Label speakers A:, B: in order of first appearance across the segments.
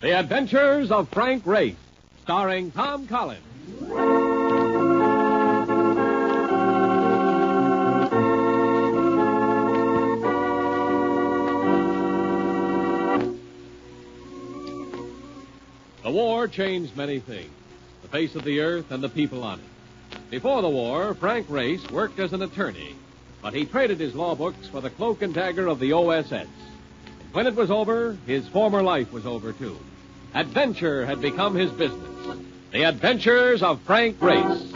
A: The Adventures of Frank Race, starring Tom Collins. The war changed many things, the face of the earth and the people on it. Before the war, Frank Race worked as an attorney, but he traded his law books for the cloak and dagger of the OSS. And when it was over, his former life was over, too. Adventure had become his business. The Adventures of Frank Race.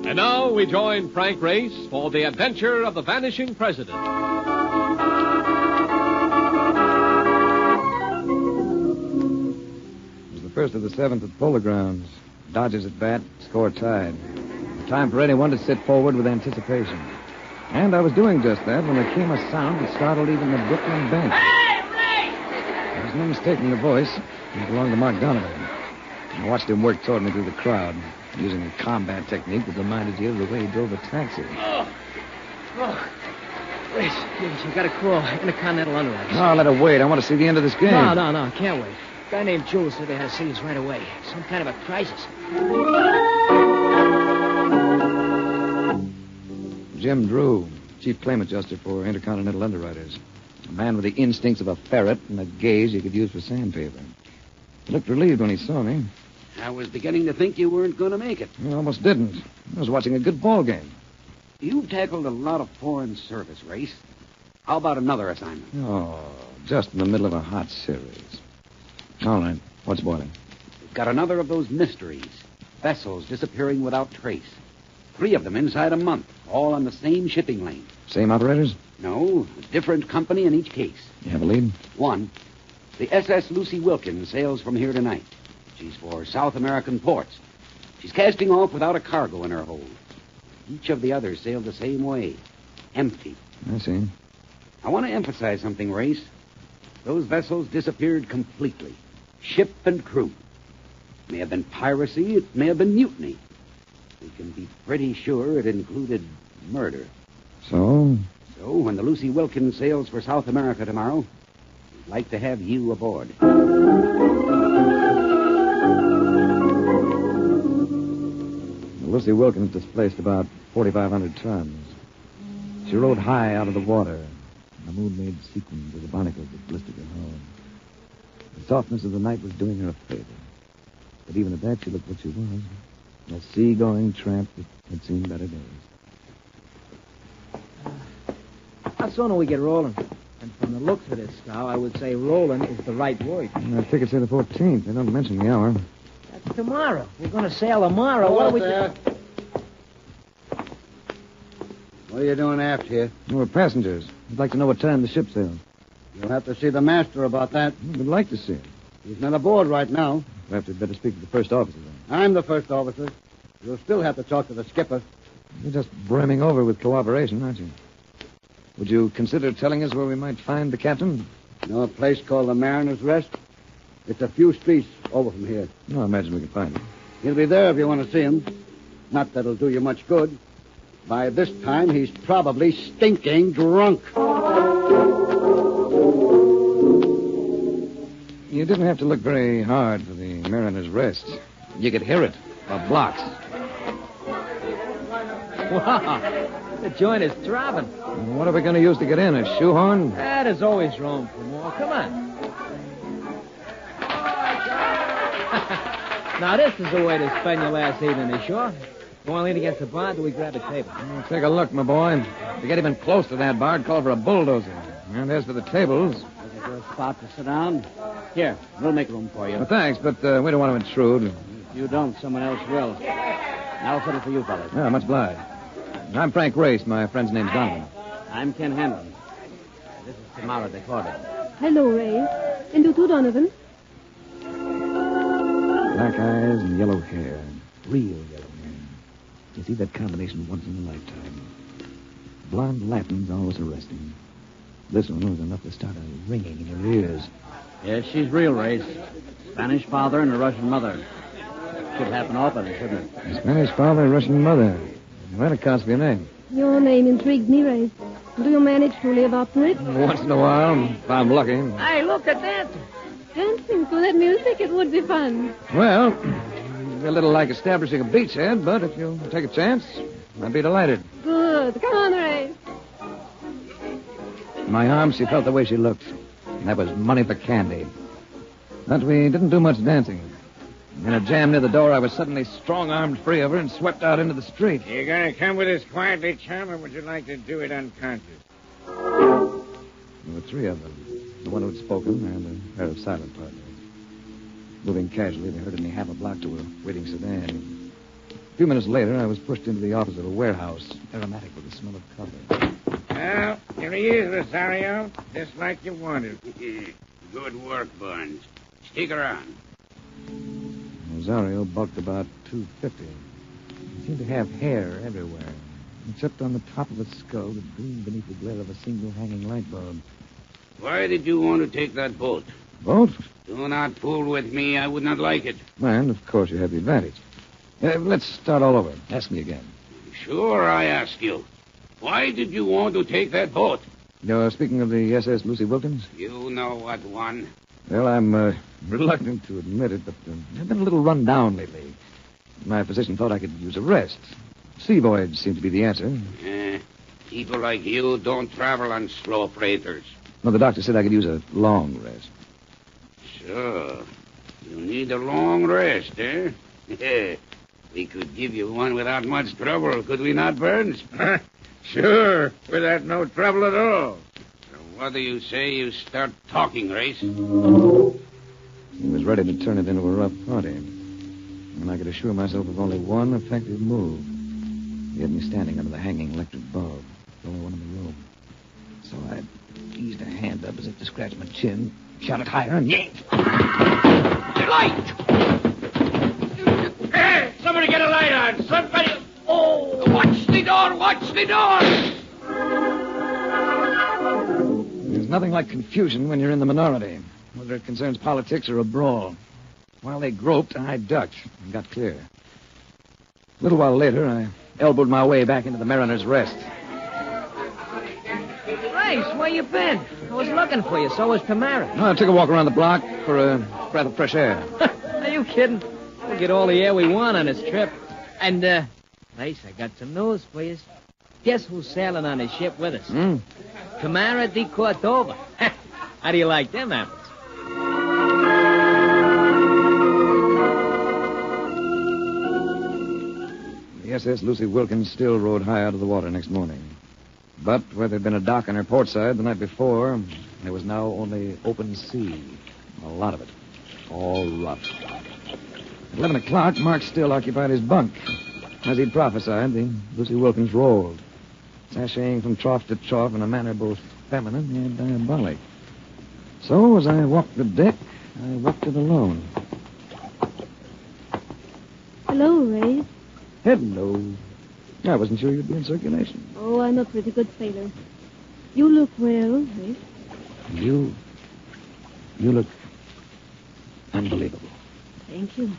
A: And now we join Frank Race for the adventure of the Vanishing President.
B: It was the first of the seventh at Polo Grounds. Dodgers at bat, score tied. Time for anyone to sit forward with anticipation. And I was doing just that when there came a sound that startled even the Brooklyn bench.
C: Hey, Ray!
B: There was no mistaking the voice. It belonged to Mark Donovan. I watched him work toward me through the crowd, using a combat technique that reminded you of the way he drove a taxi.
C: Wait, you gotta crawl. Intercontinental Underwriters.
B: No, let it wait. I want to see the end of this game.
C: No, can't wait. A guy named Jules said they had to see us right away. Some kind of a crisis.
B: Jim Drew, chief claim adjuster for Intercontinental Underwriters. A man with the instincts of a ferret and a gaze you could use for sandpaper. He looked relieved when he saw me.
D: I was beginning to think you weren't going to make it.
B: I almost didn't. I was watching a good ball game.
D: You've tackled a lot of foreign service, Race. How about another assignment?
B: Oh, just in the middle of a hot series. All right. What's boiling?
D: We've got another of those mysteries. Vessels disappearing without trace. 3 of them inside a month, all on the same shipping lane.
B: Same operators?
D: No, a different company in each case.
B: You have a lead?
D: 1, the SS Lucy Wilkins sails from here tonight. She's for South American ports. She's casting off without a cargo in her hold. Each of the others sailed the same way. Empty.
B: I see.
D: I want to emphasize something, Race. Those vessels disappeared completely. Ship and crew. It may have been piracy. It may have been mutiny. We can be pretty sure it included murder.
B: So?
D: So, when the Lucy Wilkins sails for South America tomorrow, we'd like to have you aboard.
B: Lucy Wilkins displaced about 4,500 tons. She rode high out of the water. The moon made sequins of the barnacles that blistered her hull. The softness of the night was doing her a favor. But even at that, she looked what she was. A sea-going tramp that had seen better days.
C: How soon do we get rolling? And from the looks of this scow, I would say rolling is the right word.
B: The tickets say the 14th. They don't mention the hour.
C: That's tomorrow. We're going to sail tomorrow.
E: Hello,
C: what are we
E: there. What are you doing aft here?
B: We're passengers. I'd like to know what time the ship sails.
E: You'll have to see the master about that.
B: We'd like to see him.
E: He's not aboard right now.
B: Perhaps we'd better speak to the first officer then.
E: I'm the first officer. You'll still have to talk to the skipper.
B: You're just brimming over with cooperation, aren't you? Would you consider telling us where we might find the captain?
E: You know a place called the Mariner's Rest? It's a few streets over from here.
B: No, I imagine we can find him.
E: He'll be there if you want to see him. Not that it'll do you much good. By this time, he's probably stinking drunk.
B: You didn't have to look very hard for the Mariner's Rest. You could hear it for blocks.
C: Wow. The joint is throbbing.
B: What are we going to use to get in? A shoehorn?
C: There's always room for more. Come on. Now, this is the way to spend your last evening ashore. You want to lean against the bar till we grab a table?
B: Take a look, my boy. If you get even close to that bar, call for a bulldozer. And as for the tables...
E: Is it a spot to sit down? Here, we'll make room for you.
B: Well, thanks, but we don't want to intrude.
E: If you don't, someone else will. Now I'll settle for you, fellas.
B: Yeah, much obliged. I'm Frank Race. My friend's name's Donovan.
E: I'm Ken Hanlon. This is Tamara Decorda.
F: Hello, Ray. And you too, Donovan.
B: Black eyes and yellow hair. Real yellow hair. You see that combination once in a lifetime. Blonde Latin's always arresting. This one was enough to start a ringing in your ears.
E: Yes, she's real race. Spanish father and a Russian mother. Should happen often, shouldn't it?
B: Spanish father, Russian mother. Well, that accounts for your name.
F: Your name intrigued me, Ray. Do you manage to live up to it?
B: Once in a while, if I'm lucky.
C: Hey, look at that.
F: Dancing to that music, it would be fun.
B: Well, a little like establishing a beachhead, but if you'll take a chance, I'd be delighted.
F: Good. Come on, Ray.
B: In my arms, she felt the way she looked. And that was money for candy. But we didn't do much dancing. In a jam near the door, I was suddenly strong-armed free of her and swept out into the street.
G: You gonna come with us quietly, chum, or would you like to do it unconscious?
B: There were three of them. The one who'd spoken and a pair of silent partners. Moving casually, they herded me half a block to a waiting sedan. A few minutes later, I was pushed into the office of a warehouse, aromatic with the smell of coffee.
G: Well, here he is, Rosario. Just like you wanted.
D: Good work, Barnes. Stick around.
B: Rosario bulked about 250. He seemed to have hair everywhere, except on the top of his skull that gleamed beneath the glare of a single hanging light bulb.
D: Why did you want to take that boat?
B: Boat?
D: Do not fool with me. I would not like it.
B: And, of course, you have the advantage. Let's start all over. Ask me again.
D: Sure, I ask you. Why did you want to take that boat?
B: You're speaking of the SS Lucy Wilkins?
D: You know what one.
B: Well, I'm reluctant to admit it, but I've been a little run down lately. My physician thought I could use a rest. Sea voyage seemed to be the answer.
D: People like you don't travel on slow freighters.
B: No, the doctor said I could use a long rest.
D: Sure. You need a long rest, eh? We could give you one without much trouble, could we not, Burns?
G: Sure, without no trouble at all.
D: So what do you say you start talking, Race?
B: He was ready to turn it into a rough party. And I could assure myself of only one effective move. He had me standing under the hanging electric bulb, the only one in the room. So I eased a hand up as if to scratch my chin, shot it higher, and yanked.
D: Light!
G: Hey, somebody get a light on. Somebody...
D: Oh! Watch the door! Watch the door!
B: There's nothing like confusion when you're in the minority, whether it concerns politics or a brawl. While they groped, I ducked and got clear. A little while later, I elbowed my way back into the Mariner's Rest.
C: Race, where you been? I was looking for you. So was Tamara.
B: I took a walk around the block for a breath of fresh air.
C: Are you kidding? We'll get all the air we want on this trip. And, Race, I got some news for you. Guess who's sailing on this ship with us? Tamara de Cordova. How do you like them apples?
B: The SS Lucy Wilkins still rode high out of the water next morning. But where there'd been a dock on her port side the night before, there was now only open sea. A lot of it. All rough. At 11 o'clock, Mark still occupied his bunk. As he'd prophesied, the Lucy Wilkins rolled, sashaying from trough to trough in a manner both feminine and diabolic. So, as I walked the deck, I walked it alone.
F: Hello, Ray.
B: Hello. I wasn't sure you'd be in circulation.
F: Oh, I'm a pretty good sailor. You look well, Ray.
B: You look unbelievable.
F: Thank you.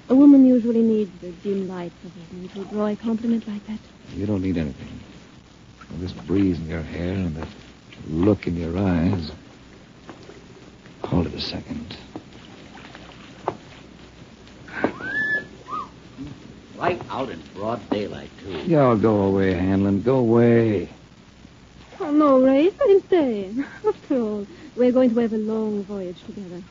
F: A woman usually needs the dim lights of evening to draw a compliment like that.
B: You don't need anything. This breeze in your hair and that look in your eyes. Hold it a second.
C: Right out in broad daylight, too.
B: Y'all go away, Hanlon. Go away.
F: Oh, no, Race. Let him stay. After all, we're going to have a long voyage together.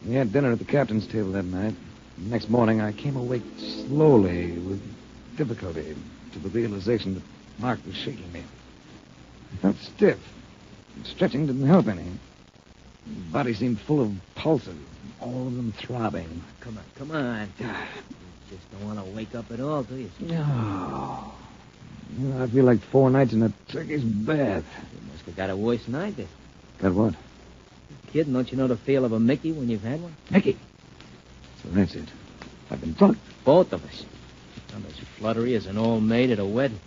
B: We had dinner at the captain's table that night. The next morning, I came awake slowly, with difficulty, to the realization that Mark was shaking me. I felt stiff. Stretching didn't help any. His body seemed full of pulses, all of them throbbing.
C: Come on. You just don't want to wake up at all, do you?
B: No. You know, I feel like 4 nights in a Turkish bath.
C: You must have got a worse night then.
B: Got what?
C: Kid, don't you know the feel of a Mickey when you've had one?
B: Mickey. So that's it. I've been drunk.
C: Both of us. I'm as fluttery as an old maid at a wedding.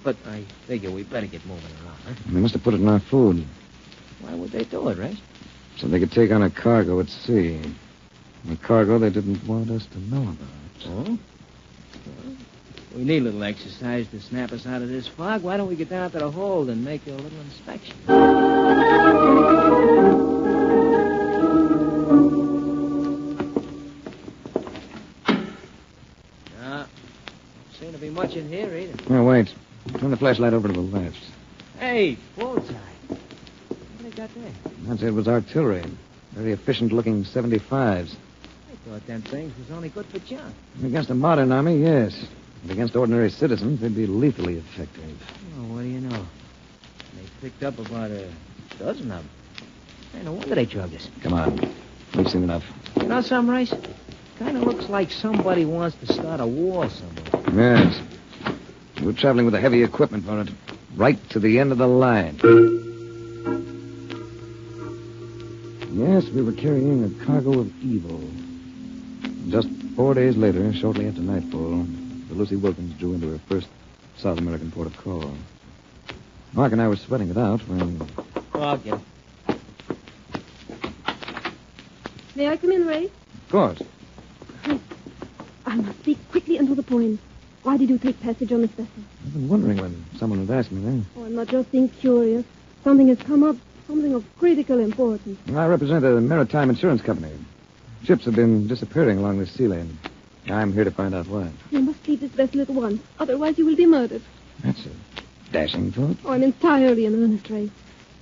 C: But I figure we better get moving around, huh?
B: They must have put it in our food.
C: Why would they do it, Ray?
B: So they could take on a cargo at sea. A cargo they didn't want us to know about.
C: Oh? Well, we need a little exercise to snap us out of this fog. Why don't we get down to the hold and make a little inspection? Seem to be much in here, either.
B: Oh, wait. Turn the flashlight over to the left.
C: Hey, bullseye. What do they got there?
B: That's it. Was artillery. Very efficient-looking 75s.
C: I thought them things was only good for junk.
B: Against a modern army, yes. But against ordinary citizens, they'd be lethally effective.
C: Oh, what do you know? They picked up about a dozen of them. Hey, no wonder they drugged us.
B: Come on. We've seen enough.
C: You know something, Rice? Kind of looks like somebody wants to start a war somewhere.
B: Yes. We're traveling with the heavy equipment for it. Right to the end of the line. Yes, we were carrying a cargo of evil. Just 4 days later, shortly after nightfall, the Lucy Wilkins drew into her first South American port of call. Mark and I were sweating it out when...
C: Oh, I'll get it.
F: May I come in, Ray?
B: Of course.
F: I must speak quickly and to the point. Why did you take passage on this vessel?
B: I've been wondering when someone would ask me that.
F: Oh, I'm not just being curious. Something has come up, something of critical importance.
B: I represent a maritime insurance company. Ships have been disappearing along this sea lane. I'm here to find out why.
F: You must leave this vessel at once. Otherwise you will be murdered.
B: That's a dashing thought.
F: Oh, I'm entirely in earnest, Ray.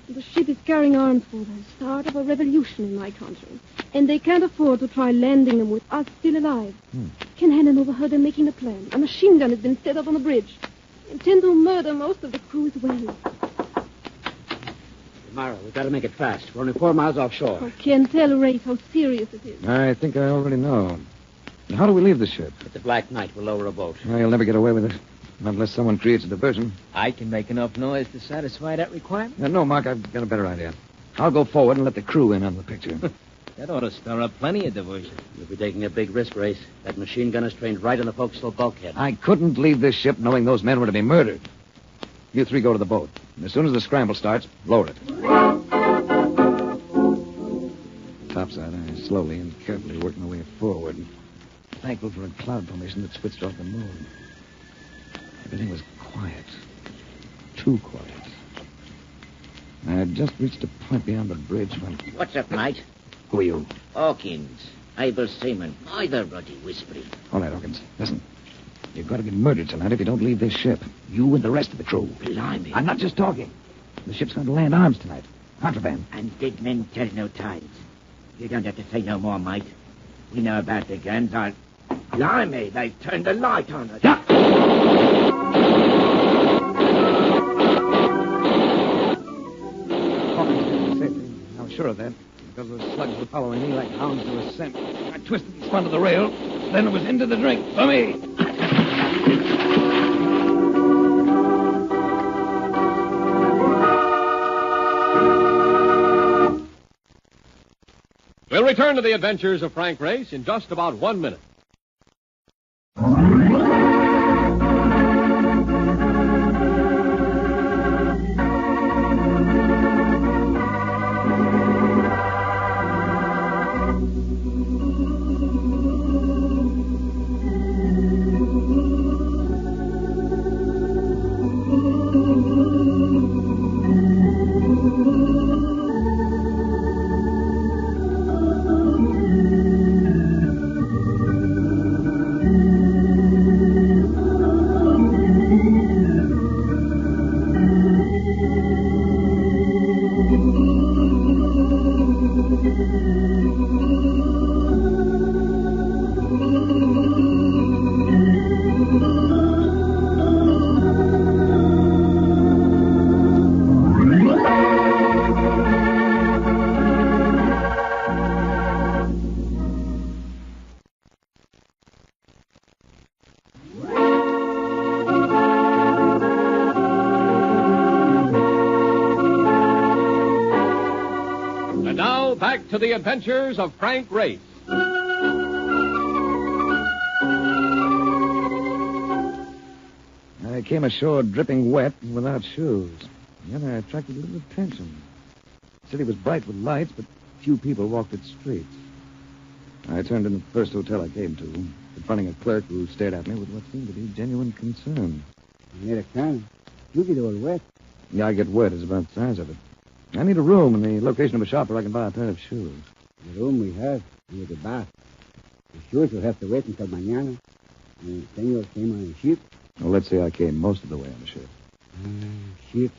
F: The ship is carrying arms for the start of a revolution in my country. And they can't afford to try landing them with us still alive. Ken Hannon overheard them making a plan. A machine gun has been set up on the bridge. They intend to murder most of the crew as well.
E: Mara, we've got to make it fast. We're only 4 miles offshore.
F: Oh, Ken, tell Ray how serious it is.
B: I think I already know. How do we leave the ship?
E: It's a black night. We'll lower a boat.
B: Well, you'll never get away with it. Not unless someone creates a diversion.
C: I can make enough noise to satisfy that requirement.
B: No, Mark, I've got a better idea. I'll go forward and let the crew in on the picture.
C: That ought to stir up plenty of diversion.
E: You'll be taking a big risk, Race. That machine gun is trained right on the forecastle bulkhead.
B: I couldn't leave this ship knowing those men were to be murdered. You 3 go to the boat. And as soon as the scramble starts, lower it. Topside, I slowly and carefully worked my way forward, thankful for a cloud formation that switched off the moon. Everything was quiet. Too quiet. I had just reached a point beyond the bridge when...
G: What's up, mate?
B: Who are you?
G: Hawkins. Able seaman. Either bloody whispery.
B: All right, Hawkins. Listen. You've got to get murdered tonight if you don't leave this ship. You and the rest of the crew.
G: Blimey.
B: I'm not just talking. The ship's going to land arms tonight. Contraband.
G: And dead men tell no tales. You don't have to say no more, mate. We know about the guns. Blimey, they've turned the light on us.
B: Yeah. I was sure of that, because those slugs were following me like hounds to a scent. I twisted and spun to the rail, then it was into the drink for me.
A: We'll return to the adventures of Frank Race in just about 1 minute. Now, back to the adventures of Frank Race.
B: I came ashore dripping wet and without shoes. And then I attracted a little attention. The city was bright with lights, but few people walked its streets. I turned into the first hotel I came to, confronting a clerk who stared at me with what seemed to be genuine concern.
E: American, you get all wet.
B: Yeah, I get wet is about the size of it. I need a room and the location of a shop where I can buy a pair of shoes.
E: The room we have near the bath. The shoes will have to wait until mañana. And senor came on a ship.
B: Well, let's say I came most of the way on the ship.
E: Ships.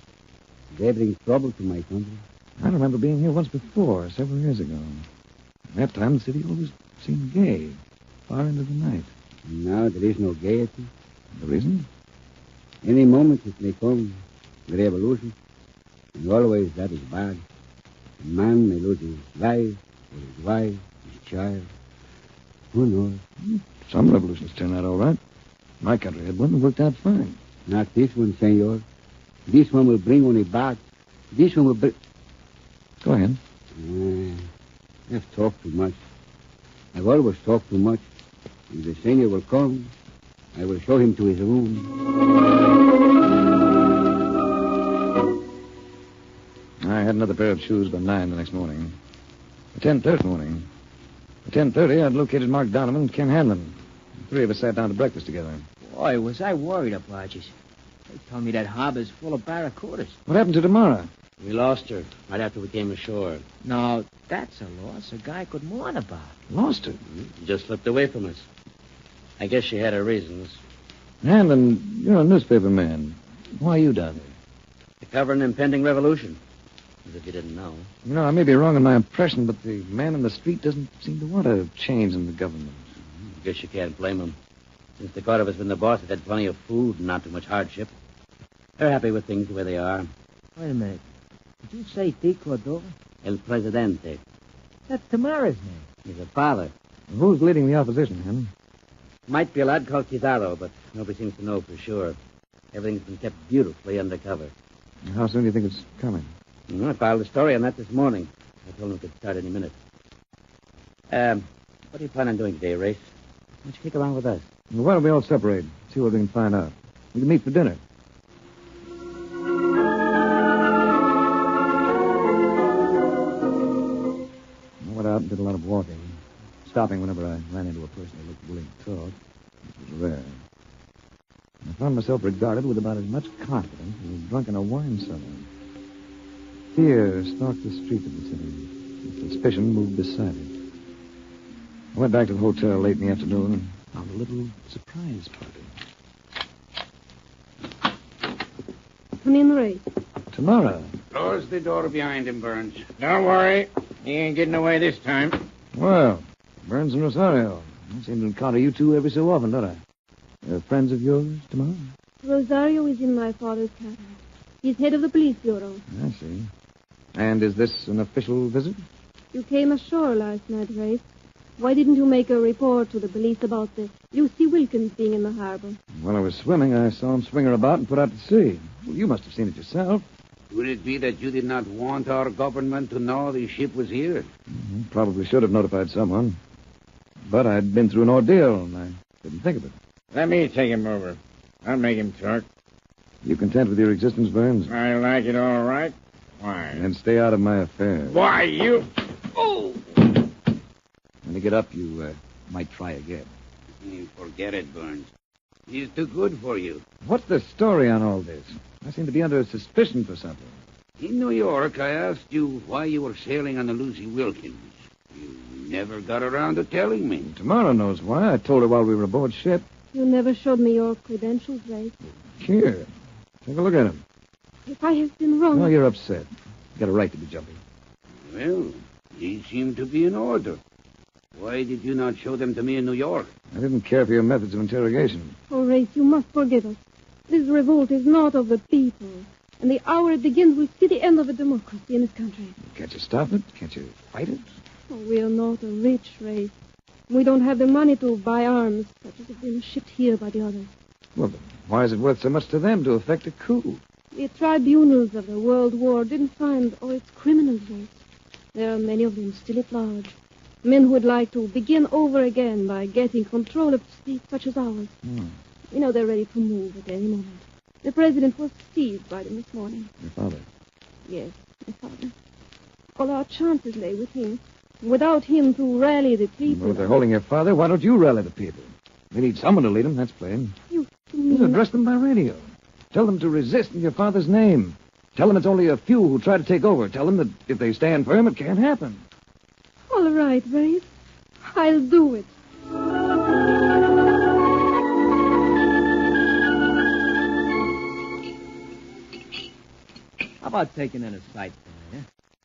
E: They bring trouble to my country.
B: I remember being here once before, several years ago. At that time, the city always seemed gay, far into the night.
E: Now there is no gaiety.
B: The reason?
E: Any moment it may come, the revolution. And always that is bad. A man may lose his life, or his wife, his child. Who knows?
B: Some revolutions turn out all right. My country had one that worked out fine.
E: Not this one, senor. This one will bring only bad. This one will bring...
B: Go ahead.
E: I've talked too much. I've always talked too much. If the senor will come, I will show him to his room.
B: I had another pair of shoes by 9 the next morning. At 10:30 At 10:30, I'd located Mark Donovan and Ken Hanlon. The three of us sat down to breakfast together.
C: Boy, was I worried about you. They told me that harbor's full of barracudas.
B: What happened to Tamara?
H: We lost her right after we came ashore.
C: No, that's a loss a guy could mourn about.
B: Lost her?
H: She just slipped away from us. I guess she had her reasons.
B: Hanlon, you're a newspaper man. Why are you down here?
H: To cover an impending revolution. As if you didn't know.
B: You know, I may be wrong in my impression, but the man in the street doesn't seem to want a change in the government.
H: I guess you can't blame him. Since the Cordova's been the boss, they've had plenty of food and not too much hardship. They're happy with things the way they are.
C: Wait a minute. Did you say T. Cordova?
H: El Presidente.
C: That's Tamara's name.
H: He's a father.
B: Who's leading the opposition, Hanlon?
H: Might be a lad called Pizarro, but nobody seems to know for sure. Everything's been kept beautifully undercover.
B: How soon do you think it's coming?
H: I filed a story on that this morning. I told him it could start any minute. What do you plan on doing today, Race? Why don't you kick around with us?
B: Well, why don't we all separate? See what we can find out. We can meet for dinner. I went out and did a lot of walking, stopping whenever I ran into a person who looked willing to talk, which was rare. I found myself regarded with about as much confidence as a drunk in a wine cellar. Fear stalked the streets of the city. And suspicion moved beside it. I went back to the hotel late in the afternoon and found a little surprise party.
F: Come in, Ray.
B: Tamara.
D: Close the door behind him, Burns.
G: Don't worry. He ain't getting away this time.
B: Well, Burns and Rosario. I seem to encounter you two every so often, don't I? They're friends of yours, Tamara?
F: Rosario is in my father's cabinet. He's head of the police bureau.
B: I see. And is this an official visit?
F: You came ashore last night, Ray. Why didn't you make a report to the police about the Lucy Wilkins being in the harbor?
B: While I was swimming, I saw him swing her about and put out to sea. Well, you must have seen it yourself.
D: Could it be that you did not want our government to know the ship was here?
B: Probably should have notified someone. But I'd been through an ordeal, and I didn't think of it.
G: Let me take him over. I'll make him talk.
B: You content with your existence, Burns?
G: I like it all right. Why?
B: And stay out of my affairs.
G: Why, you... Oh!
B: When you get up, you might try again.
D: You forget it, Burns. He's too good for you.
B: What's the story on all this? I seem to be under suspicion for something.
D: In New York, I asked you why you were sailing on the Lucy Wilkins. You never got around to telling me.
B: Tomorrow knows why. I told her while we were aboard ship.
F: You never showed me your credentials, Ray.
B: Here. Take a look at them.
F: If I have been wrong...
B: No, you're upset. You got a right to be jumpy.
D: Well, these seem to be in order. Why did you not show them to me in New York?
B: I didn't care for your methods of interrogation.
F: Oh, Race, you must forgive us. This revolt is not of the people. And the hour it begins will see the end of a democracy in this country.
B: Can't you stop it? Can't you fight it?
F: Oh, we are not a rich race. We don't have the money to buy arms, such as have been shipped here by the others.
B: Well, then why is it worth so much to them to effect a coup?
F: The tribunals of the World War didn't find all its criminals, Race. There are many of them still at large. Men who would like to begin over again by getting control of states such as ours. We know they're ready to move at any moment. The president was seized by them this morning.
B: Your father?
F: Yes, my father. All our chances lay with him. Without him to rally the people...
B: Well, if they're holding your father, why don't you rally the people? We need someone to lead them, that's plain.
F: You mean...
B: Address them by radio. Tell them to resist in your father's name. Tell them it's only a few who try to take over. Tell them that if they stand firm, it can't happen.
F: All right, Rafe. I'll do it.
C: How about taking in a sight tonight, huh?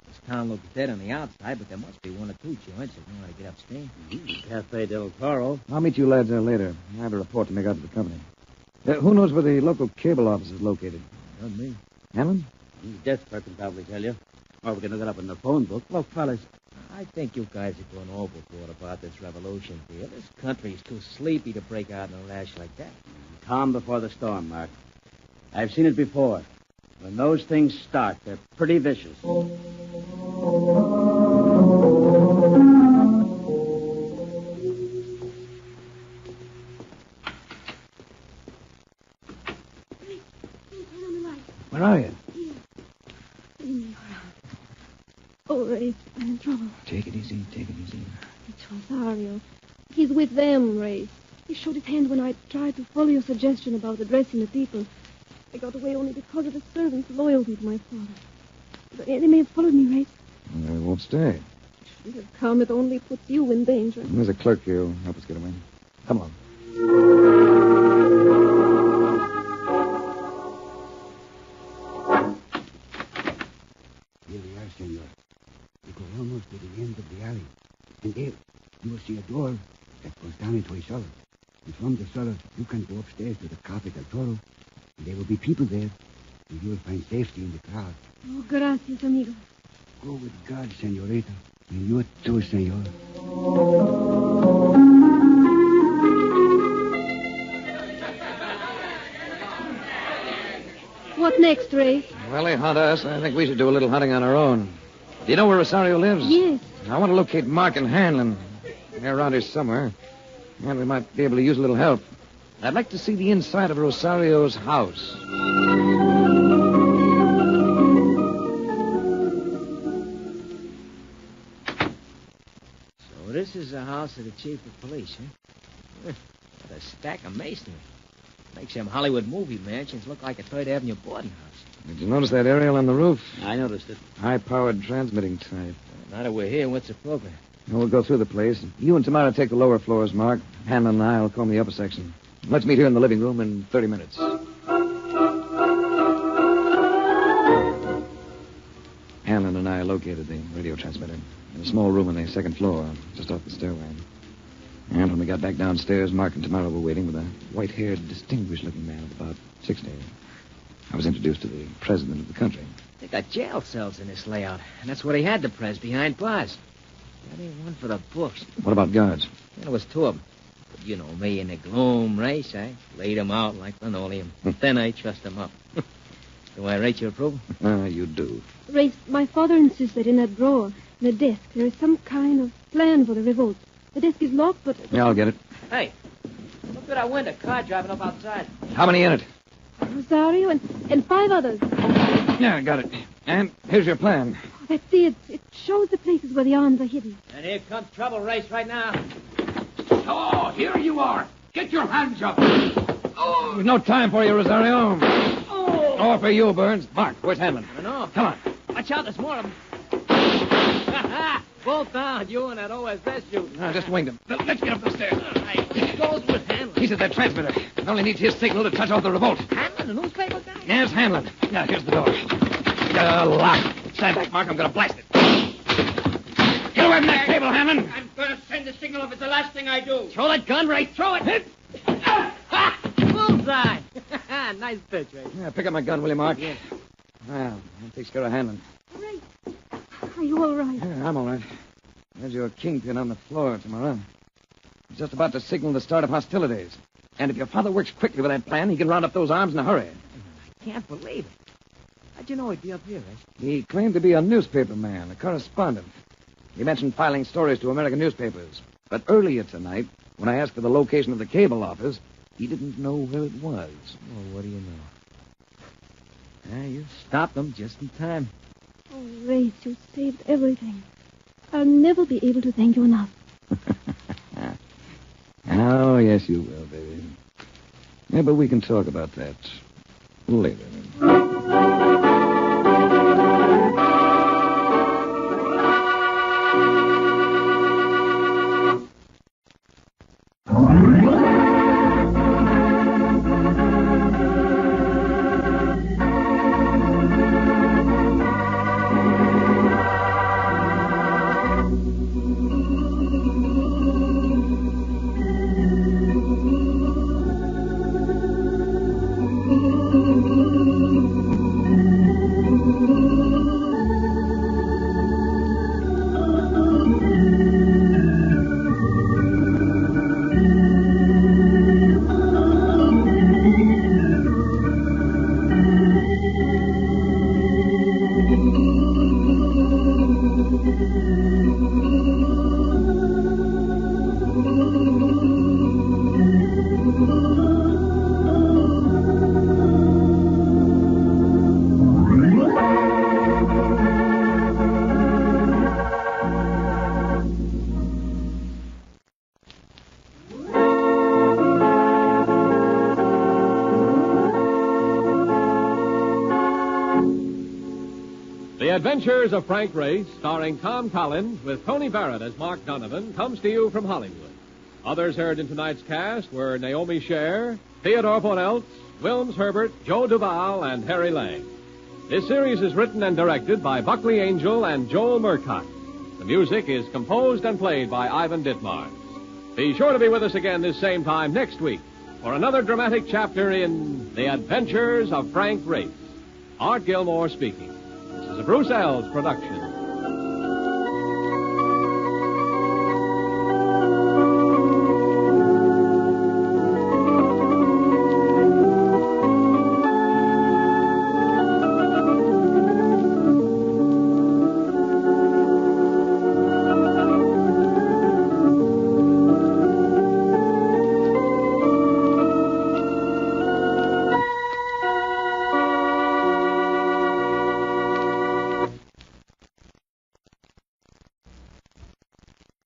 C: This town looks dead on the outside, but there must be one or two joints that know how to get upstairs.
H: Cafe del Toro.
B: I'll meet you lads there later. I have a report to make out to the company. Who knows where the local cable office is located?
H: Not me.
B: Hanlon?
H: Death clerk can probably tell you. Or we can look it up in the phone book.
C: Look, fellas, I think you guys are going overboard about this revolution deal. This country's too sleepy to break out in a rash like that.
H: Calm before the storm, Mark. I've seen it before. When those things start, they're pretty vicious.
B: Where are you?
F: Oh, Rafe, I'm in trouble.
B: Take it easy, take it easy.
F: It's Rosario. He's with them, Rafe. He showed his hand when I tried to follow your suggestion about addressing the people. I got away only because of the servants' loyalty to my father. But they may have followed me, Rafe.
B: They won't stay.
F: Shouldn't have come. It only puts you in danger.
B: There's a clerk here who'll help us get away. Come on.
E: Here we are, senor. We go almost to the end of the alley. And there, you will see a door that goes down into a cellar. And from the cellar, you can go upstairs to the Cafe del Toro. And there will be people there. And you will find safety in the crowd.
F: Oh, gracias, amigo.
E: Go with God, senorita. And you too, senor.
F: What next, Rafe?
B: Well, they hunt us. I think we should do a little hunting on our own. Do you know where Rosario lives?
F: Yes.
B: I want to locate Mark and Hanlon. They're around here somewhere. And we might be able to use a little help. I'd like to see the inside of Rosario's house.
C: So this is the house of the chief of police, huh? What a stack of masonry. Makes them Hollywood movie mansions look like a Third Avenue boarding house.
B: Did you notice that aerial on the roof?
H: I noticed it.
B: High-powered transmitting type.
C: Now that we're here, what's the program?
B: We'll go through the place. You and Tamara take the lower floors, Mark. Hanlon and I will comb the upper section. Let's meet here in the living room in 30 minutes. Hanlon and I located the radio transmitter in a small room on the second floor, just off the stairway. And when we got back downstairs, Mark and Tamara were waiting with a white-haired, distinguished-looking man of about 60. I was introduced to the president of the country.
C: They got jail cells in this layout, and that's what he had the press behind bars. That ain't one for the books.
B: What about guards?
C: There was two of them. But you know me in the gloom race, I laid them out like linoleum. Then I trussed them up. Do I rate your approval?
B: You do.
F: Rafe, my father insists that in that drawer, in the desk, there is some kind of plan for the revolt. The desk is locked, but...
B: Yeah, I'll get it.
C: Hey, look at that window. Car driving up outside.
B: How many in it?
F: Rosario and 5 others.
B: Yeah, I got it. And here's your plan.
F: Let's see, it shows the places where the arms are hidden.
C: And here comes trouble race right now.
D: Oh, here you are. Get your hands up.
B: Oh, no time for you, Rosario.
C: Oh!
B: Or for you, Burns. Mark, where's Hanlon?
C: I know.
B: Come on.
C: Watch out, there's more of them. Both down, you and that OSS shoot.
B: Just winged him. Let's get up the stairs.
C: All right, he goes with Hanlon.
B: He's at that transmitter. Only needs his signal to touch off the revolt.
C: Hanlon, the newspaper guy?
B: There's Hanlon. Now, here's the door. Lock. Stand back, Mark. I'm going to blast it. Get away from that cable, Hanlon.
G: I'm going to send the signal if it's the last thing I do.
C: Throw that gun, Ray. Throw it. Hit. Bullseye. Nice pitch, Ray.
B: Yeah, pick up my gun, will you, Mark?
C: Yeah.
B: Well, that takes care of Hanlon.
F: Rafe, are you all right?
B: Yeah, I'm all right. There's your kingpin on the floor, Tamara. He's just about to signal the start of hostilities. And if your father works quickly with that plan, he can round up those arms in a hurry.
C: I can't believe it. How'd you know he'd be up here, Ray?
B: He claimed to be a newspaper man, a correspondent. He mentioned filing stories to American newspapers. But earlier tonight, when I asked for the location of the cable office, he didn't know where it was.
C: Oh, what do you know? You stopped them just in time.
F: Oh, Race, you saved everything. I'll never be able to thank you enough.
B: Oh, yes, you will, baby. Yeah, but we can talk about that later.
A: The Adventures of Frank Race, starring Tom Collins with Tony Barrett as Mark Donovan, comes to you from Hollywood. Others heard in tonight's cast were Naomi Scher, Theodore Bonelts, Wilms Herbert, Joe Duvall, and Harry Lang. This series is written and directed by Buckley Angel and Joel Murcott. The music is composed and played by Ivan Ditmars. Be sure to be with us again this same time next week for another dramatic chapter in The Adventures of Frank Race. Art Gilmore speaking. This is a Bruce Eells production.